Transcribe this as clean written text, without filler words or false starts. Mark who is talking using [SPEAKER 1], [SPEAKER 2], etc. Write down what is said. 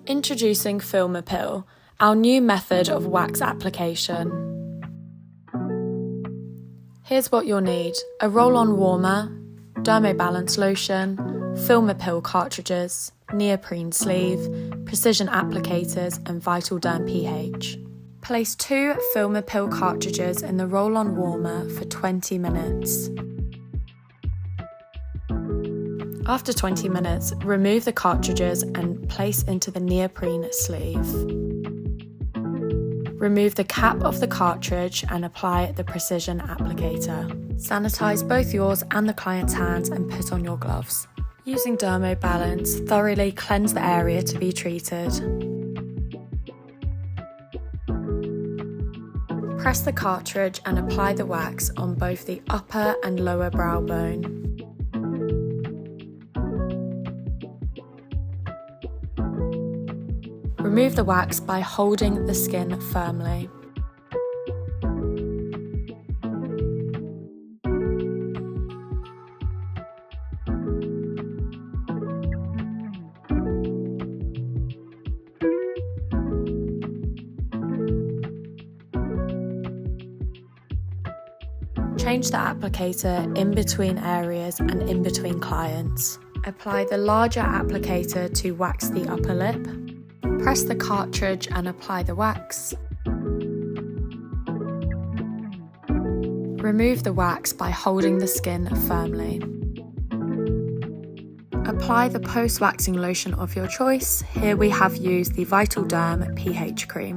[SPEAKER 1] Introducing FilmePil, our new method of wax application. Here's what you'll need: a roll-on warmer, dermobalance lotion, FilmePil cartridges, neoprene sleeve, precision applicators and Vital Derm pH. Place 2 FilmePil cartridges in the roll-on warmer for 20 minutes. After 20 minutes, remove the cartridges and place into the neoprene sleeve. Remove the cap of the cartridge and apply the precision applicator. Sanitize both yours and the client's hands and put on your gloves. Using Dermobalance, thoroughly cleanse the area to be treated. Press the cartridge and apply the wax on both the upper and lower brow bone. Remove the wax by holding the skin firmly. Change the applicator in between areas and in between clients. Apply the larger applicator to wax the upper lip. Press the cartridge and apply the wax. Remove the wax by holding the skin firmly. Apply the post-waxing lotion of your choice. Here we have used the Vital Derm pH cream.